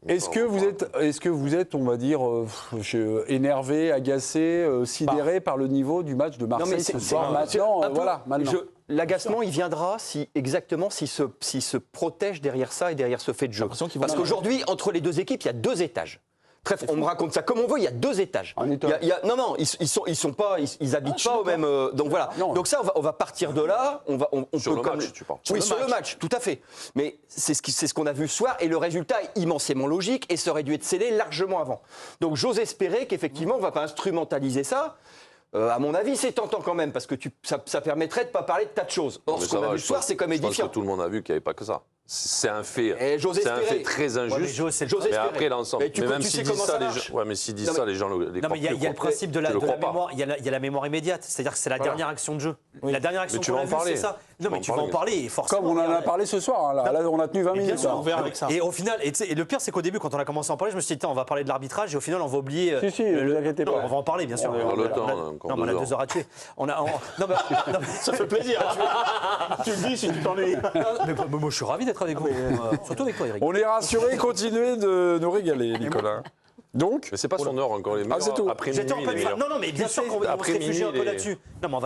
Est-ce que vous êtes, on va dire, énervé, agacé, sidéré par le niveau du match de Marseille ce soir? Maintenant. L'agacement, il viendra exactement s'il se protège derrière ça et derrière ce fait de jeu. Parce qu'aujourd'hui, entre les deux équipes, il y a 2 étages. Bref, on me raconte ça comme on veut, il y a 2 étages. Non, ils habitent pas au même. Donc voilà. Donc ça, on va partir de là. Sur le match, tu parles. Oui, sur le match, tout à fait. Mais c'est ce qu'on a vu ce soir et le résultat est immensément logique et ça aurait dû être scellé largement avant. Donc j'ose espérer qu'effectivement, on ne va pas instrumentaliser ça. À mon avis, c'est tentant quand même, parce que ça permettrait de ne pas parler de tas de choses. Or, ce qu'on a vu ce soir, c'est comme édifiant. Je pense que tout le monde a vu qu'il n'y avait pas que ça. C'est un fait très injuste. Mais après, l'ensemble. Mais même s'ils disent ça, les gens les Non, mais il y a le principe de la mémoire. Il y a la mémoire immédiate. C'est-à-dire que c'est la dernière action de jeu. La dernière action qu'on a vue, c'est ça. Non, mais tu vas en parler, forcément. Comme on en a parlé ce soir. Là, on a tenu 20 minutes. On verra avec ça. Et au final, et le pire, c'est qu'au début, quand on a commencé à en parler, je me suis dit, on va parler de l'arbitrage, et au final, on va oublier. Si, ne vous inquiétez pas. On va en parler, bien sûr. On a le temps. Non, on a 2 heures à tuer. Ça fait plaisir. Tu le dis si tu t'ennuies. Mais moi, je suis ravi d'être avec vous. Surtout avec toi, Eric. On est rassurés, continuez de nous régaler, Nicolas. Donc, mais c'est pas son heure encore, les meilleurs. C'est tout. Après minuit, non, mais bien sûr qu'on va se réfugier un peu là-dessus. Non, mais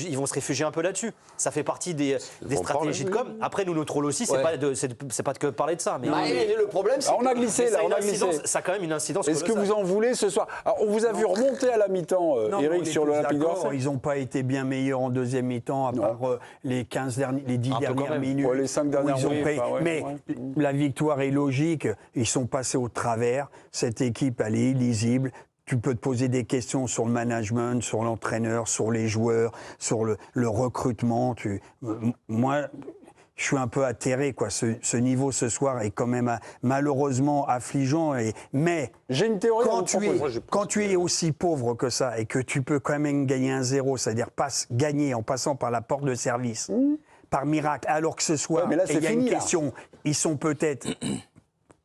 ils vont se réfugier un peu là-dessus. Ça fait partie des stratégies de com. Après, nous, notre rôle aussi, c'est pas que parler de ça. Mais le problème, c'est on a glissé là, ça a quand même une incidence. Est-ce que vous en voulez ce soir? Alors, on vous a vu remonter à la mi-temps, Eric, sur l'Olympique de Marseille. Ils n'ont pas été bien meilleurs en deuxième mi-temps, à part les 10 dernières minutes. Les 5 dernières minutes. Mais la victoire est logique. Ils sont passés au travers. Cette équipe, elle est illisible. Tu peux te poser des questions sur le management, sur l'entraîneur, sur les joueurs, sur le recrutement. Moi, je suis un peu atterré, quoi. Ce niveau ce soir est quand même malheureusement affligeant. Mais j'ai une théorie. Quand tu es aussi pauvre que ça et que tu peux quand même gagner 1-0, c'est-à-dire gagner en passant par la porte de service, par miracle, alors que ce soir, il y a une question, ils sont peut-être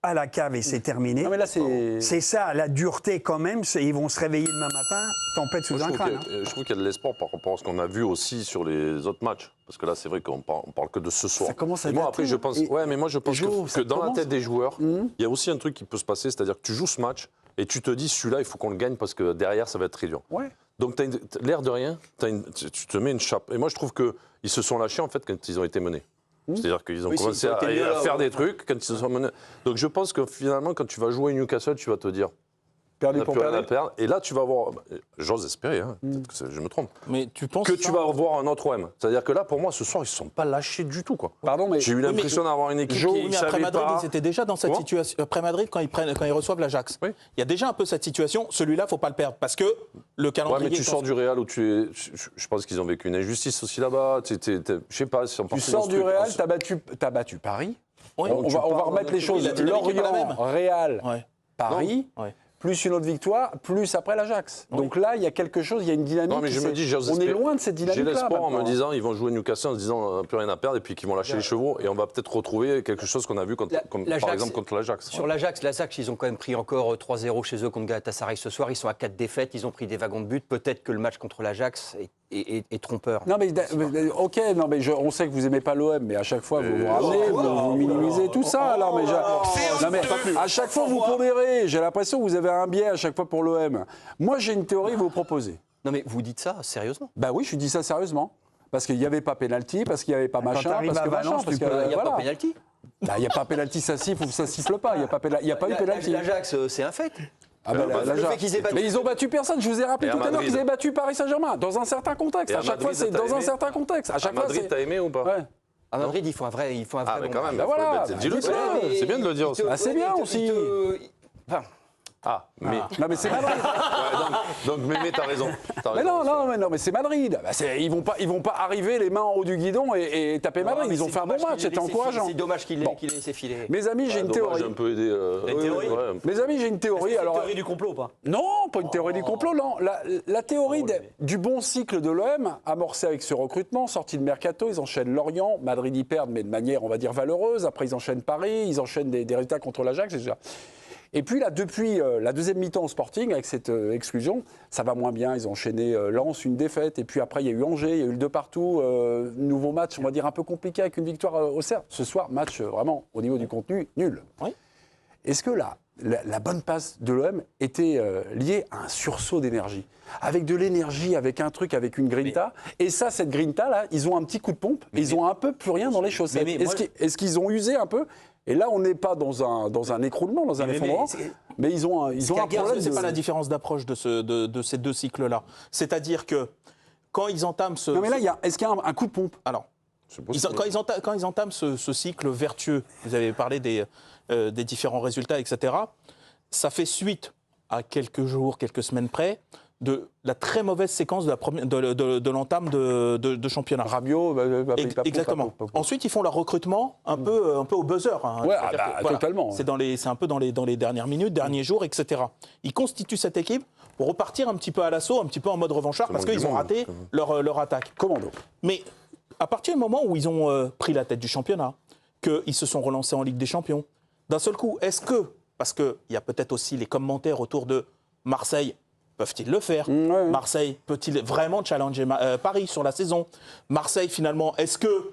à la cave et c'est terminé. Non, mais là, c'est ça, la dureté quand même. Ils vont se réveiller demain matin, tempête sous un crâne. Je trouve qu'il y a de l'espoir par rapport à ce qu'on a vu aussi sur les autres matchs. Parce que là, c'est vrai qu'on parle que de ce soir. Ça commence à moi, après, je pense, moi, je pense que dans la tête des joueurs, il y a aussi un truc qui peut se passer, c'est-à-dire que tu joues ce match et tu te dis, celui-là, il faut qu'on le gagne parce que derrière, ça va être très dur. Ouais. Donc, l'air de rien, tu te mets une chape. Et moi, je trouve qu'ils se sont lâchés, en fait, quand ils ont été menés. C'est-à-dire qu'ils ont commencé à faire des trucs quand ils se sont menés. Donc je pense que finalement, quand tu vas jouer Newcastle, tu vas te dire perdu pour perdre. Et là, tu vas avoir, j'ose espérer, peut-être que je me trompe, mais tu penses que tu vas avoir un autre OM. C'est-à-dire que là, pour moi, ce soir, ils ne se sont pas lâchés du tout, quoi. Pardon, mais j'ai eu l'impression d'avoir une équipe qui mais après Madrid, ils étaient déjà dans cette situation. Après Madrid, quand ils reçoivent l'Ajax, il y a déjà un peu cette situation. Celui-là, il ne faut pas le perdre parce que le calendrier. Ouais, mais tu sors du Real où je pense qu'ils ont vécu une injustice aussi là-bas. Je sais pas. Tu sors du Real, t'as battu Paris. Oui, on va remettre les choses. Lorient, Real, Paris. Plus une autre victoire, plus après l'Ajax. Oui. Donc là, il y a quelque chose, il y a une dynamique. Non, mais je me dis, on est loin de cette dynamique-là. J'ai l'espoir en me disant, ils vont jouer Newcastle en se disant, plus rien à perdre, et puis qu'ils vont lâcher les chevaux, et on va peut-être retrouver quelque chose qu'on a vu, par exemple, contre l'Ajax. Sur l'Ajax, ils ont quand même pris encore 3-0 chez eux contre Galatasaray ce soir. Ils sont à 4 défaites, ils ont pris des wagons de but. Peut-être que le match contre l'Ajax est trompeur. Non, mais ok, non, mais on sait que vous n'aimez pas l'OM, mais à chaque fois, vous vous ramenez, vous minimisez tout ça. Alors, mais à chaque fois, vous pondérez. J'ai l'impression que vous avez un biais à chaque fois pour l'OM. Moi, j'ai une théorie à vous proposer. Non, mais vous dites ça sérieusement? Bah oui, je dis ça sérieusement. Parce qu'il n'y avait pas pénalty, parce qu'il n'y avait pas machin, parce que Valence, il n'y a pas pénalty. Il n'y a pas pénalty, ça siffle ou ça siffle pas. Il n'y a pas eu pénalty. L'Ajax, c'est un fait. Mais ils ont battu personne. Je vous ai rappelé tout à l'heure qu'ils avaient battu Paris Saint-Germain dans un certain contexte. À chaque fois, c'est dans un certain contexte. À chaque fois, Madrid, t'as aimé ou pas? À Madrid, il faut un vrai. Ah, mais quand même. Voilà. Dis-le, c'est bien de le dire aussi. C'est bien aussi. Mais... Non, mais c'est Madrid. donc Mémé, t'as raison. Mais non, mais c'est Madrid. Ils vont pas arriver les mains en haut du guidon et taper Madrid. Ils ont fait un bon match, c'était encourageant. C'est dommage qu'il ait laissé filer. Mes amis, j'ai une théorie. J'ai un peu aidé. Mes amis, j'ai une théorie. Une théorie du complot ou pas? Non, pas une théorie du complot. Non, la théorie du bon cycle de l'OM, amorcé avec ce recrutement, sorti de mercato, ils enchaînent Lorient, Madrid y perdent, mais de manière, on va dire, valeureuse. Après, ils enchaînent Paris, ils enchaînent des résultats contre l'Ajax, déjà. Et puis là, depuis la deuxième mi-temps au Sporting, avec cette exclusion, ça va moins bien. Ils ont enchaîné Lens, une défaite. Et puis après, il y a eu Angers, il y a eu le 2 partout. Nouveau match, on va dire, un peu compliqué avec une victoire au Cerf. Ce soir, match vraiment, au niveau du contenu, nul. Oui. Est-ce que là, la bonne passe de l'OM était liée à un sursaut d'énergie. Avec de l'énergie, avec un truc, avec une grinta. Et ça, cette grinta, là, ils ont un petit coup de pompe. Ils ont un peu plus rien dans les chaussettes. Est-ce qu'ils ont usé un peu ? Et là, on n'est pas dans un écroulement, dans un effondrement, mais ils ont un problème. C'est pas la différence d'approche de ces deux cycles-là. C'est-à-dire que quand ils entament ce... Non, mais là, est-ce qu'il y a un coup de pompe ? Alors, quand ils entament ce cycle vertueux, vous avez parlé des différents résultats, etc., ça fait suite à quelques jours, quelques semaines près, de la très mauvaise séquence de l'entame de championnat. Rabiot, exactement. Ensuite, ils font leur recrutement un peu au buzzer. Hein. Ouais, totalement. C'est un peu dans les dernières minutes, derniers jours, etc. Ils constituent cette équipe pour repartir un petit peu à l'assaut, un petit peu en mode revanchard, parce qu'ils ont raté leur attaque. Commando. Mais à partir du moment où ils ont pris la tête du championnat, qu'ils se sont relancés en Ligue des Champions, d'un seul coup, est-ce que, parce qu'il y a peut-être aussi les commentaires autour de Marseille, peuvent-ils le faire ? Marseille peut-il vraiment challenger Paris sur la saison ? Marseille, finalement, est-ce que,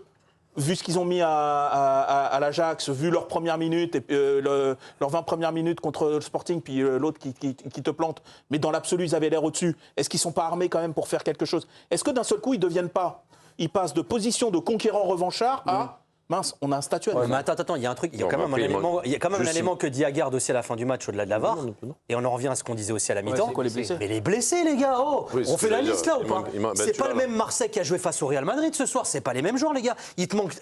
vu ce qu'ils ont mis à l'Ajax, vu leurs premières minutes, leurs 20 premières minutes contre le Sporting, puis l'autre qui te plante, mais dans l'absolu, ils avaient l'air au-dessus, est-ce qu'ils ne sont pas armés quand même pour faire quelque chose ? Est-ce que d'un seul coup, ils passent de position de conquérant revanchard à... Mince, on a un statut. Mais attends, il y a un truc, il y a quand même un élément que dit Aguerd aussi à la fin du match au-delà de la VAR. Et on en revient à ce qu'on disait aussi à la mi-temps. Les blessés. Mais les blessés, les gars, on fait la liste là ou pas ? C'est pas le même Marseille qui a joué face au Real Madrid ce soir, c'est pas les mêmes joueurs, les gars. Il te manque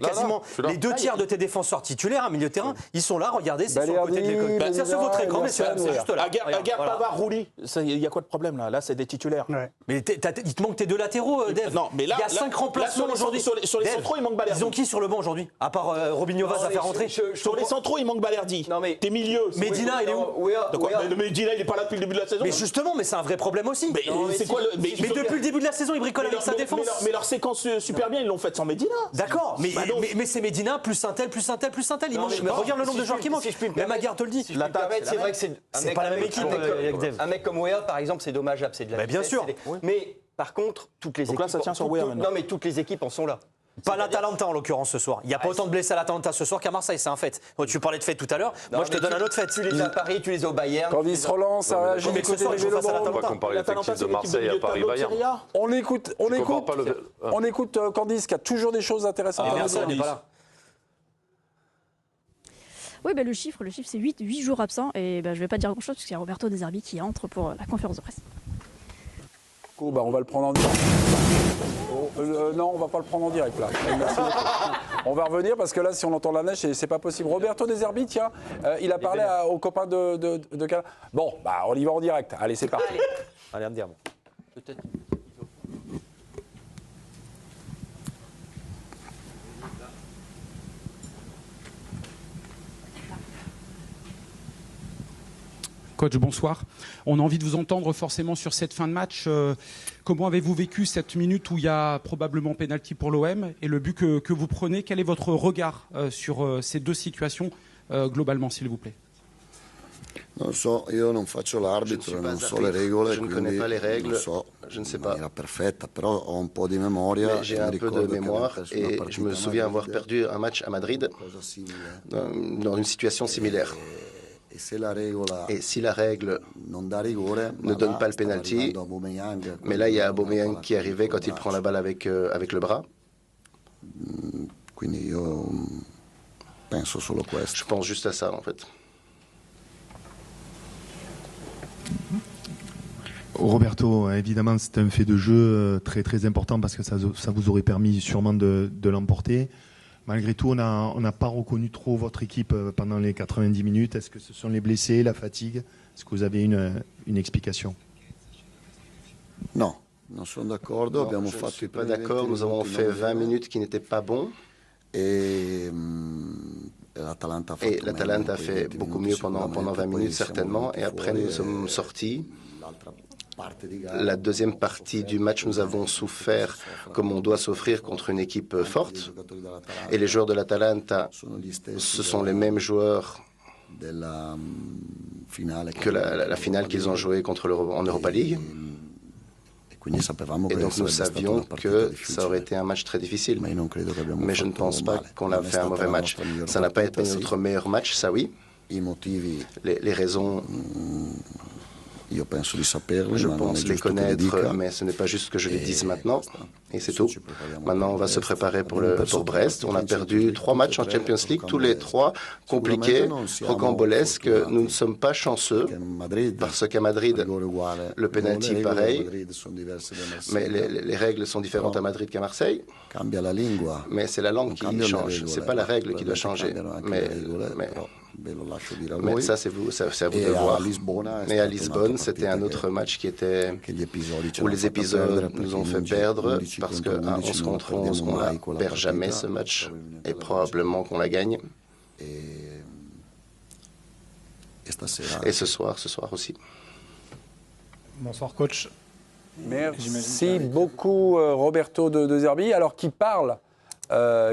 quasiment les 2 tiers de tes défenseurs titulaires, un milieu de terrain, ils sont là, regardez, c'est sur le côté de l'école. C'est sur votre écran, messieurs, c'est juste là. Aguerd, Pavard, Rouli, il y a quoi de problème là ? Là, c'est des titulaires. Mais il te manque tes 2 latéraux, Dave. Non, mais là, il y a 5 remplacements aujourd'hui. Sur les centraux, il manque Balerdi. Ils ont qui sur le banc aujourd'hui ? À part Robinho Vaz à faire rentrer. Sur les centraux, il manque Balerdi. Tes milieux. Medina, il est où ? Medina, il n'est pas là depuis le début de la saison. Mais justement, c'est un vrai problème aussi. Mais depuis le début de la saison, il bricole avec sa défense. Mais leur séquence super bien, ils l'ont faite sans Medina. D'accord, mais c'est Medina, plus un tel. Mais regarde le nombre de joueurs qui manquent. Même Aguerd te le dit. C'est vrai que c'est pas la même équipe. Un mec comme Weah, par exemple, c'est dommageable. C'est de la bien sûr. Mais par contre, toutes les équipes. Donc là, ça tient sur Weah maintenant. Non, mais toutes les équipes en sont là. Pas l'Atalanta en l'occurrence ce soir. Il n'y a pas autant de blessés à l'Atalanta ce soir qu'à Marseille, c'est un fait. Tu parlais de fait tout à l'heure. Moi, je te donne un autre fait. Tu les as à Paris, tu les as au Bayern. Quand ils se relancent, ça agit. Mais ce soir, je face à On va comparer l'effectif de Marseille à Paris-Bayern. On écoute Candice qui a toujours des choses intéressantes à dire. dire. Oui, le chiffre c'est 8 jours absents. Et je ne vais pas dire grand-chose parce qu'il y a Roberto De Zerbi qui entre pour la conférence de presse. On va le prendre en direct. Non, on va pas le prendre en direct là. On va revenir parce que là, si on entend la neige, c'est pas possible. Roberto De Zerbi, tiens, il a parlé aux copains de Bon, on y va en direct. Allez, c'est parti. Allez, Andiamo. Peut-être. Coach, bonsoir. On a envie de vous entendre forcément sur cette fin de match. Comment avez-vous vécu cette minute où il y a probablement pénalty pour l'OM et le but que vous prenez? Quel est votre regard sur ces deux situations globalement, s'il vous plaît? Non so, io non faccio l'arbitro, non so le regole, je ne connais pas les règles, je ne sais pas. Mais j'ai un peu de mémoire et je me souviens avoir perdu un match à Madrid dans une situation similaire. Et si la règle ne donne pas le penalty, mais là il y a Aubameyang qui est arrivé quand il prend la balle avec le bras. Je pense juste à ça en fait. Roberto, évidemment, c'est un fait de jeu très très important parce que ça vous aurait permis sûrement de l'emporter. Malgré tout, on n'a pas reconnu trop votre équipe pendant les 90 minutes. Est-ce que ce sont les blessés, la fatigue? Est-ce que vous avez une explication? Non, non je ne suis pas d'accord. Nous avons fait 20 minutes qui n'étaient pas bons. Et l'Atalanta a fait beaucoup mieux pendant 20 minutes certainement. Et après, nous sommes sortis. La deuxième partie du match, nous avons souffert comme on doit souffrir contre une équipe forte. Et les joueurs de l'Atalanta, ce sont les mêmes joueurs que la finale qu'ils ont jouée en Europa League. Et donc nous savions que ça aurait été un match très difficile. Mais je ne pense pas qu'on a fait un mauvais match. Ça n'a pas été notre meilleur match, ça oui. Les raisons, je pense les connaître, mais ce n'est pas juste que je les dise maintenant. Et c'est tout. Maintenant, on va se préparer pour Brest. On a perdu 3 matchs en Champions League, tous les 3 compliqués, rocambolesques. Nous ne sommes pas chanceux, parce qu'à Madrid, le penalty pareil, mais les règles sont différentes à Madrid qu'à Marseille. Mais c'est la langue qui change, c'est pas la règle qui doit changer. Mais ça, c'est à vous de voir. Et à Lisbonne, c'était un autre match où les épisodes nous ont fait perdre, parce qu'à 11 contre 11, on ne perd jamais ce match, et probablement qu'on la gagne. Et ce soir aussi. Bonsoir coach. Merci beaucoup Roberto de Zerbi, alors qui parle,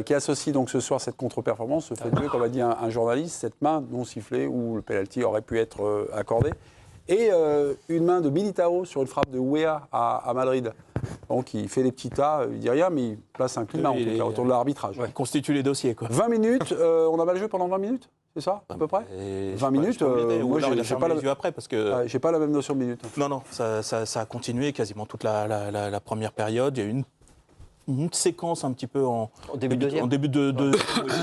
qui associe donc ce soir cette contre-performance, ce fait de jeu, comme a dit un journaliste, cette main non sifflée où le penalty aurait pu être accordé, et une main de Militao sur une frappe de Weah à Madrid. Donc il fait des petits tas, il dit rien, mais il place un climat autour de l'arbitrage. Il constitue les dossiers, quoi. 20 minutes, on a mal joué pendant 20 minutes, c'est ça, à peu près 20 minutes, moi j'ai pas la après parce que j'ai pas la même notion de minutes. Non, ça a continué quasiment toute la première période. Il y a eu une séquence un petit peu en début de deuxième. En début de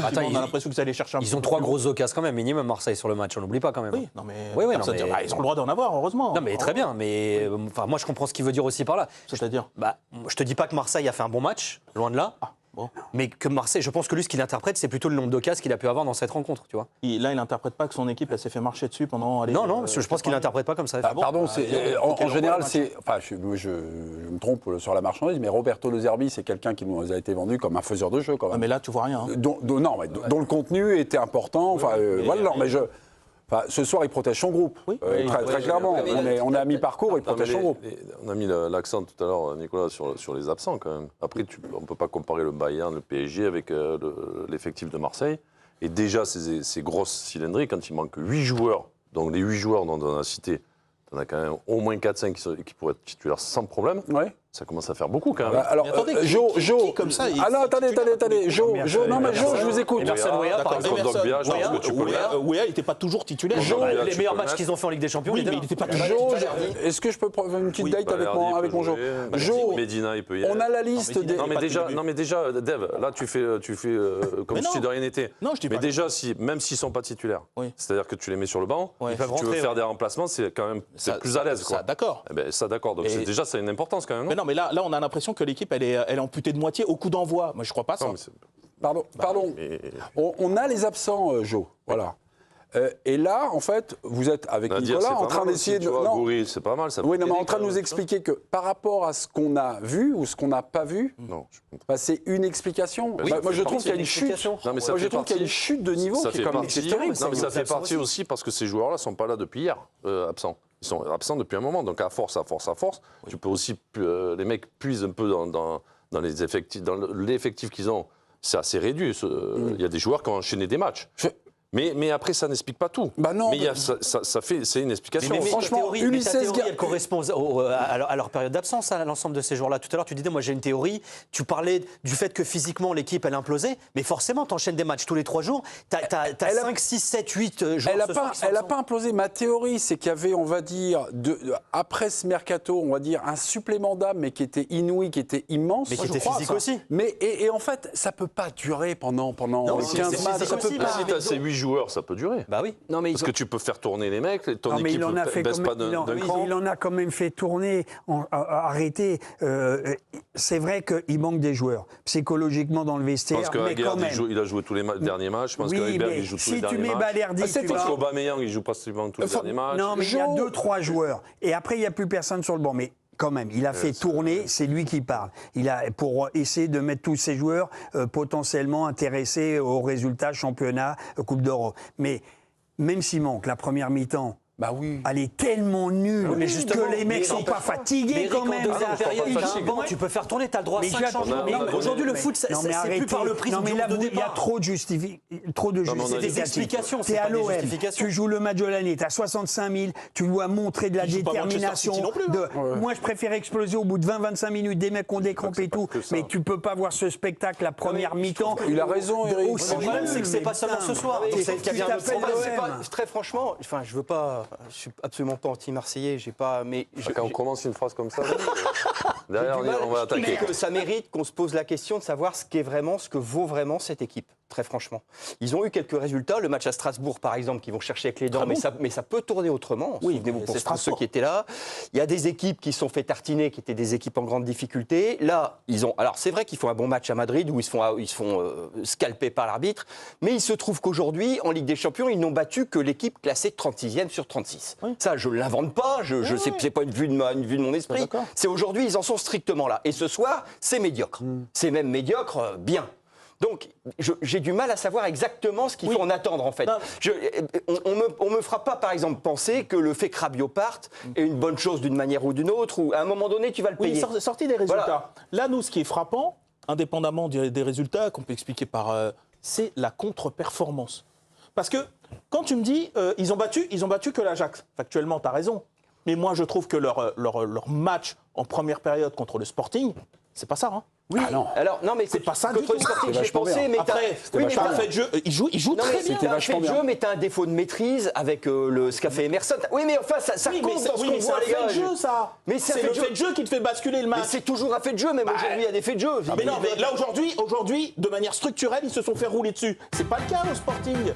Attends, on a l'impression que ça allait chercher un peu. Ils ont 3 grosses occasions quand même, minimum Marseille sur le match, on n'oublie pas quand même. Oui, non mais, ils ont le droit d'en avoir, heureusement. Non mais très bien, mais moi je comprends ce qu'il veut dire aussi par là. C'est-à-dire je te dis pas que Marseille a fait un bon match, loin de là. Bon. Mais que Marseille, je pense que lui, ce qu'il interprète, c'est plutôt le nombre d'occasions qu'il a pu avoir dans cette rencontre, tu vois. Là, il n'interprète pas que son équipe, elle s'est fait marcher dessus pendant... Non, je pense qu'il n'interprète pas comme ça. Pardon, en général, c'est... Enfin, je me trompe sur la marchandise, mais Roberto De Zerbi, c'est quelqu'un qui nous a été vendu comme un faiseur de jeu, quand même. Mais là, tu vois rien. Dont le contenu était important, enfin, voilà, non, mais ce soir, il protège son groupe, très clairement. On est à mi-parcours, il protège son groupe. On a mis l'accent tout à l'heure, Nicolas, sur les absents quand même. Après, on ne peut pas comparer le Bayern, le PSG avec l'effectif de Marseille. Et déjà, ces grosses cylindries, quand il manque 8 joueurs, donc les 8 joueurs dont on a cité, on a quand même au moins 4-5 qui pourraient être titulaires sans problème. Ouais. Ça commence à faire beaucoup quand même. Alors, Jo, comme ça. Ah non, attendez. Jo, je vous écoute. Emerson Weah, par exemple. Weah, il n'était pas toujours titulaire. Les meilleurs matchs qu'ils ont fait en Ligue des Champions, mais il n'était pas toujours titulaire. Est-ce que je peux prendre une petite date avec mon Jo? Medina, il peut y aller. On a la liste des... Non mais déjà, Dev, là tu fais comme si de rien n'était. Mais déjà, même s'ils ne sont pas titulaires, c'est-à-dire que tu les mets sur le banc, tu veux faire des remplacements, c'est quand même plus à l'aise. D'accord. Ça, d'accord. Donc déjà, ça a une importance quand même. Mais là, on a l'impression que l'équipe, elle est amputée de moitié au coup d'envoi. Moi, je crois pas ça. Pardon. On a les absents, Jo. Voilà. Et là, en fait, vous êtes avec Nicolas en train d'essayer de... Non, c'est pas mal. Oui, mais en train de nous expliquer que par rapport à ce qu'on a vu ou ce qu'on n'a pas vu, c'est une explication. Moi, je trouve qu'il y a une chute. Moi, je trouve qu'il y a une chute de niveau qui est quand même terrible. Non, mais ça fait partie aussi parce que ces joueurs-là ne sont pas là depuis hier, absents. Ils sont absents depuis un moment, donc à force, tu peux aussi, les mecs puisent un peu dans les effectifs, dans l'effectif qu'ils ont, c'est assez réduit. Il y a des joueurs qui ont enchaîné des matchs. Mais après, ça n'explique pas tout. Non, mais c'est une explication. Mais franchement, ta théorie, elle correspond à leur période d'absence, à l'ensemble de ces joueurs-là. Tout à l'heure, tu disais, moi j'ai une théorie, tu parlais du fait que physiquement, l'équipe, elle implosait, mais forcément, tu enchaînes des matchs tous les 3 jours, tu as 5, 6, 7, 8 joueurs Elle n'a pas implosé. Ma théorie, c'est qu'il y avait, on va dire, après ce mercato, on va dire, un supplément d'âme, mais qui était inouï, qui était immense. Mais qui était physique aussi. Et en fait, ça ne peut pas durer pendant 15 matchs. Ça peut pas. Si tu as ces 8 joueurs, ça peut durer. Bah oui. Parce que tu peux faire tourner les mecs, ton équipe ne baisse pas d'un cran. Il en a quand même fait tourner, arrêter. C'est vrai qu'il manque des joueurs, psychologiquement dans le vestiaire. Parce que il a joué tous les derniers matchs. Je pense qu'Aguerd, il joue tous les derniers matchs. Si tu mets Balerdi, parce qu'Aubameyang, il joue pratiquement tous les derniers matchs. Non, mais il y a 2-3 joueurs. Et après, il n'y a plus personne sur le banc. Mais quand même, il a fait tourner, c'est lui qui parle. Pour essayer de mettre tous ses joueurs potentiellement intéressés aux résultats championnat, Coupe d'Europe. Mais même s'il manque la première mi-temps, Bah oui. Elle est tellement nulle mais que les mecs sont pas fatigués quand même. Tu peux faire tourner, t'as le droit à 5 changements. Aujourd'hui, le foot, c'est plus par le prisme du nombre de départ. Il y a trop de justifications. C'est des explications, c'est pas des justifications. Tu joues le match de l'année, t'as 65 000, tu dois montrer de la détermination. Moi, je préfère exploser au bout de 20-25 minutes, des mecs ont décrampé et tout, mais tu peux pas voir ce spectacle la première mi-temps. Il a raison, Eric. Le problème, c'est que c'est pas seulement ce soir. Très franchement, enfin, je veux pas. Je suis absolument pas anti-marseillais, j'ai pas. Mais quand on commence une phrase comme ça, derrière on va attaquer. Que ça mérite qu'on se pose la question de savoir ce que vaut vraiment cette équipe. Très franchement, ils ont eu quelques résultats. Le match à Strasbourg, par exemple, qu'ils vont chercher avec les dents, mais ça peut tourner autrement. Oui, souvenez-vous pour ceux qui étaient là. Il y a des équipes qui se sont fait tartiner, qui étaient des équipes en grande difficulté. Là, ils ont. Alors c'est vrai qu'ils font un bon match à Madrid où ils se font scalper par l'arbitre, mais il se trouve qu'aujourd'hui, en Ligue des Champions, ils n'ont battu que l'équipe classée 36e sur 36. Oui. Ça, je l'invente pas. C'est pas une vue de mon esprit. C'est aujourd'hui, ils en sont strictement là. Et ce soir, c'est médiocre. C'est même médiocre, bien. Donc, j'ai du mal à savoir exactement ce qu'il faut en attendre, en fait. On me fera pas, par exemple, penser que le fait que Rabiot parte est une bonne chose d'une manière ou d'une autre, ou à un moment donné, tu vas le payer. Oui, sorti des résultats. Voilà. Là, nous, ce qui est frappant, indépendamment des résultats qu'on peut expliquer par... c'est la contre-performance. Parce que, quand tu me dis, ils ont battu que l'Ajax. Factuellement, tu as raison. Mais moi, je trouve que leur match en première période contre le Sporting, c'est pas ça, hein. Oui, alors non mais c'est pas ça contre le Sporting, j'ai pensé, mais après, t'as fait de jeu, il joue très bien. T'as fait de jeu, mais t'as un défaut de maîtrise avec ce qu'a fait Emerson. Oui, mais enfin, ça compte dans ce qu'on voit, les gars. C'est un fait de jeu, ça. Mais c'est le fait de jeu qui te fait basculer le match. Mais c'est toujours un fait de jeu, même aujourd'hui, il y a des faits de jeu. Mais non, mais là, aujourd'hui, de manière structurelle, ils se sont fait rouler dessus. C'est pas le cas au Sporting.